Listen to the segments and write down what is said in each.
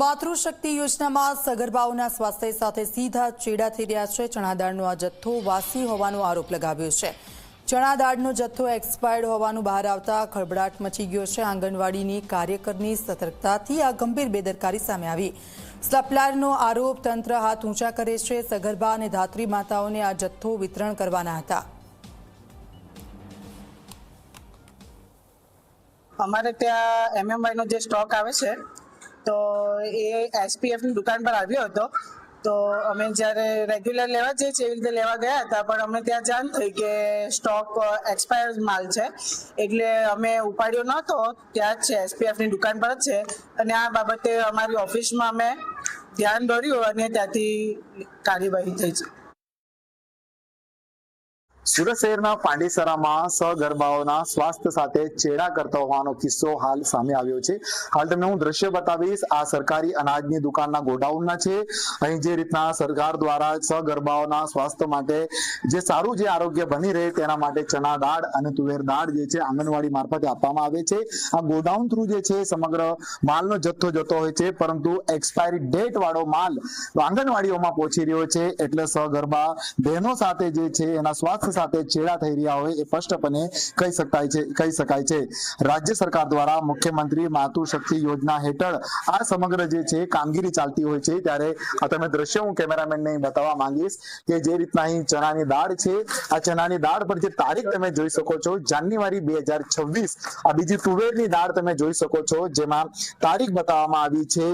માતૃશક્તિ યોજનામાં સગર્ભાઓના સ્વાસ્થ્ય સાથે સીધા ચેડા થઈ રહ્યા છે। ચણા દાળનો આ જથ્થો વાસી હોવાનો આરોપ લગાવ્યો છે। ચણા દાળનો જથ્થો એક્સપાયર્ડ હોવાનું બહાર આવતા ખળભળાટ મચી ગયો છે। આંગણવાડીની કાર્યકરની સતર્કતાથી આ ગંભીર બેદરકારી સામે આવી। સપ્લાયરનો આરોપ તંત્ર હાથ ઊંચા કરે છે। સગર્ભા અને ધાત્રી માતાઓને આ જથ્થો વિતરણ કરવાના હતા। અમારે ત્યાં એમએમવાઈ નો જે સ્ટોક આવે છે તો એ એસપીએફ ની દુકાન પર આવ્યો હતો। તો અમે જ્યારે રેગ્યુલર લેવા જઈએ છીએ એવી રીતે લેવા ગયા હતા, પણ અમને ત્યાં જાણ થઈ કે સ્ટોક એક્સપાયર માલ છે, એટલે અમે ઉપાડ્યો નહોતો। ત્યાં જ છે, એસપીએફ ની દુકાન પર જ છે, અને આ બાબતે અમારી ઓફિસમાં અમે ધ્યાન દોર્યું અને ત્યાંથી કાર્યવાહી થઈ છે। સુરત શહેરના પાંડેસરામાં સગર્ભાઓના સ્વાસ્થ્ય સાથે ચેડા કરતા હોવાનો કિસ્સો હાલ સામે આવ્યો છે। હાલ તમને હું દ્રશ્ય બતાવીશ। આ સરકારી અનાજની દુકાનના ગોડાઉનના છે। અહીં જે રીતના સરકાર દ્વારા સગર્ભાઓના સ્વાસ્થ્ય માટે જે સારું જે આરોગ્ય બની રહે તેના માટે ચણા દાળ અને તુવેર દાળ જે છે આંગણવાડી મારફતે આપવામાં આવે છે। આ ગોડાઉન થ્રુ જે છે સમગ્ર માલનો જથ્થો જતો હોય છે, પરંતુ એક્સપાયરી ડેટ વાળો માલ આંગણવાડીઓમાં પહોંચી રહ્યો છે, એટલે સગર્ભા બહેનો સાથે જે છે એના સ્વાસ્થ્ય સાથે ચેડા થઈ રહ્યા હોય એ સ્પષ્ટપણે કહી શકાય છે। રાજ્ય સરકાર દ્વારા મુખ્યમંત્રી માતૃશક્તિ યોજના હેઠળ આ સમગ્ર જે છે કામગીરી ચાલતી હોય છે। ત્યારે આ તમે દ્રશ્ય હું કેમેરામેનને બતાવવા માંગીશ કે જે રીતના અહીં ચણાની દાળ છે, આ ચણાની દાળ પર જે તારીખ તમે જોઈ શકો છો જાન્યુઆરી 2026, આ બીજી તુવેરની દાળ તમે જોઈ શકો છો જેમાં તારીખ બતાવવામાં આવી છે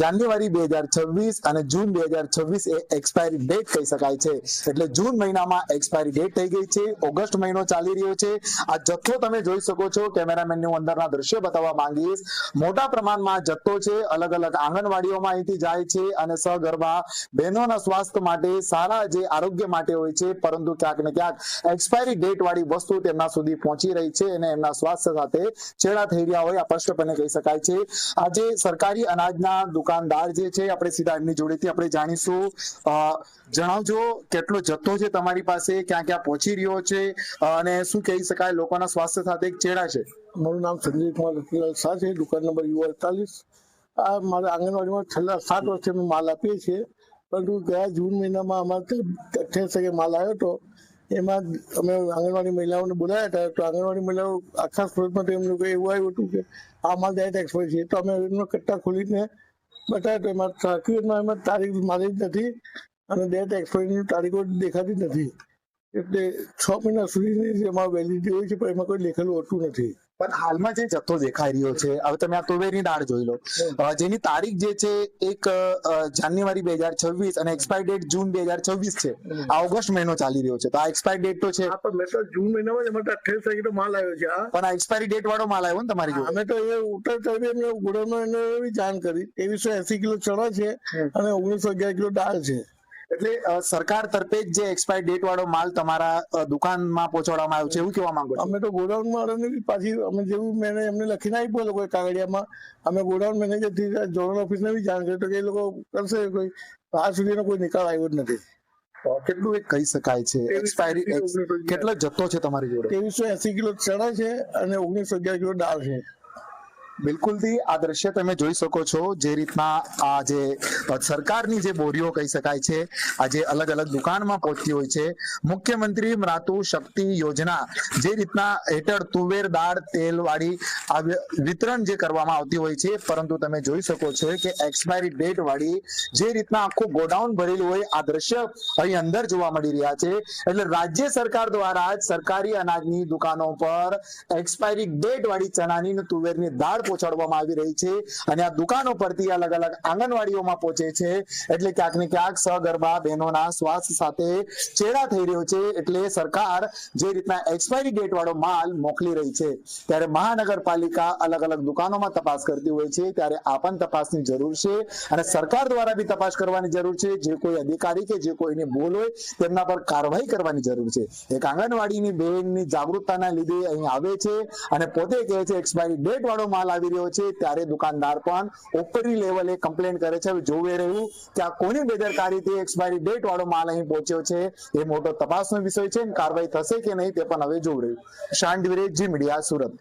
જાન્યુઆરી 2026 અને જૂન 2026 એ એક્સપાયરી ડેટ કહી શકાય છે। એટલે જૂન મહિનામાં એક્સપાયરી ડેટ થઈ ગઈ છે। ઓગસ્ટ મહિનો ચાલી રહ્યો છે। આ જથ્થો તમે જોઈ શકો છો। કેમેરામેનને હું અંદરના દ્રશ્ય બતાવવા માંગીશ। મોટા પ્રમાણમાં જથ્થો છે, અલગ અલગ આંગણવાડીઓમાં અહીંથી જાય છે અને સગર્ભા બહેનોના સ્વાસ્થ્ય માટે સારા જે આરોગ્ય માટે હોય છે, પરંતુ ક્યાંક ને ક્યાંક એક્સપાયરી ડેટ વાળી વસ્તુ તેમના સુધી પહોંચી રહી છે અને એમના સ્વાસ્થ્ય સાથે ચેડા થઈ રહ્યા હોય આ સ્પષ્ટપણે કહી શકાય છે। આજે સરકારી અનાજના દુકાનદાર જે છે આપણે સીધા એમની જોડેથી આપણે જાણીશું। જણાવજો કેટલો જથ્થો છે તમારી પાસે, ક્યાં ક્યાં પહોંચી રહ્યો છે અને શું કહી શકાય લોકોના સ્વાસ્થ્ય સાથે ચેડા છે? મારું નામ સંજય કુમાર રતિલાલ શાહ છે, દુકાન નંબર U48। આ મારા આંગણવાડીમાં છેલ્લા 7 વર્ષથી અમે માલ આપીએ છીએ, પરંતુ ગયા જૂન મહિનામાં અમારે 28 માલ આવ્યો હતો। એમાં અમે આંગણવાડી મહિલાઓને બોલાવ્યા હતા, તો આંગણવાડી મહિલાઓ આખા સુરતમાં એમને એવું આવ્યું હતું કે આ માલ ડાયરેક્ટ એક્સપાયર છે। તો અમે એમનો કટ્ટા ખોલીને બતાવ્યા, તો એમાં સાકીમાં એમાં તારીખ મારી જ નથી અને ડેટ એક્સપાયરીની તારીખો દેખાતી નથી। એટલે 6 મહિના સુધીની એમાં વેલિડિટી હોય છે, પણ એમાં કોઈ લખેલું હોતું નથી। પણ હાલમાં જે જથ્થો દેખાઈ રહ્યો છે, હવે તમે આ તુવેરની દાળ જોઈ લો, જેની તારીખ જે છે એક જાન્યુઆરી 2026 અને એક્સપાયર ડેટ જૂન 2026 છે। આ ઓગસ્ટ મહિનો ચાલી રહ્યો છે, તો આ એક્સપાયર ડેટ તો છે, પણ મેં તો જૂન મહિનામાં જ અમારે 28 તારીખે માલ આવ્યો છે। પણ આ એક્સપાયરી ડેટ વાળો માલ આવ્યો ને તમારી જોડે? અમે તો એ ઉતરતા એમને ગોડાઉનમાં એને એવી જાણ કરી 2380 કિલો ચણા છે અને 1911 કિલો દાળ છે। એટલે સરકાર તરફે જે એક્સપાયર ડેટ વાળો માલ તમારા દુકાનમાં પહોંચાડવામાં આવ્યો છે એવું કહેવા માંગો છો? અમે તો ગોડાઉન વાળાને પાછી અમે જેવું મેં એમને લખીને આપ્યું લોકો કાગળિયામાં, અમે ગોડાઉન મેનેજર થી ઝોનલ ઓફિસને બી જાણ કરી તો કે એ લોકો કરશે, કોઈ આજ સુધીનો કોઈ નિકાલ આવ્યો જ નથી। કેટલું એક કહી શકાય છે એક્સપાયરી, કેટલો જથ્થો છે તમારી જોડે? 2380 કિલો ચણા છે અને 1911 કિલો દાળ છે। બિલકુલથી આ દ્રશ્ય તમે જોઈ શકો છો, જે રીતના આ જે સરકારની જે બોરીઓ કહી શકાય છે આજે અલગ અલગ દુકાનમાં પહોંચતી હોય છે। મુખ્યમંત્રી માતૃશક્તિ યોજના જે રીતના હેઠળ તુવેર દાળ તેલ વાળી આ વિતરણ જે કરવામાં આવતી હોય છે, પરંતુ તમે જોઈ શકો છો કે એક્સપાયરી ડેટ વાળી જે રીતના આખું ગોડાઉન ભરેલું હોય આ દ્રશ્ય અહીં અંદર જોવા મળી રહ્યા છે। એટલે રાજ્ય સરકાર દ્વારા જ સરકારી અનાજની દુકાનો પર એક્સપાયરી ડેટ વાળી ચણાની તુવેરની દાળ પહોંચાડવામાં આવી રહી છે અને આ દુકાનો પરથી અલગ અલગ આંગણવાડીઓમાં પહોંચે છે। એટલે ક્યાંક ને ક્યાંક સગર્ભા બહેનોના સ્વાસ્થ્ય સાથે ચેડા થઈ રહ્યો છે। એટલે સરકાર જે રીતના એક્સપાયરી ડેટ વાળો માલ મોકલી રહી છે, ત્યારે મહાનગરપાલિકા અલગ અલગ દુકાનોમાં તપાસ કરતી હોય છે, ત્યારે આ પણ તપાસની જરૂર છે અને સરકાર દ્વારા બી તપાસ કરવાની જરૂર છે। જે કોઈ અધિકારી કે જે કોઈની ભૂલ હોય તેમના પર કાર્યવાહી કરવાની જરૂર છે। એક આંગણવાડીની બહેનની જાગૃતતાના લીધે અહીં આવે છે અને પોતે કહે છે એક્સપાયરી ડેટ વાળો માલ આવી રહ્યો છે, ત્યારે દુકાનદાર પણ ઉપરી લેવલે કમ્પ્લેન કરે છે। જોવે રહ્યું કે આ કોની બેદરકારીથી એક્સપાયરી ડેટ વાળો માલ અહીં પહોંચ્યો છે, એ મોટો તપાસનો વિષય છે। કાર્યવાહી થશે કે નહીં તે પણ હવે જોવું રહ્યું। શાંત વિરેજ, જી મીડિયા, સુરત।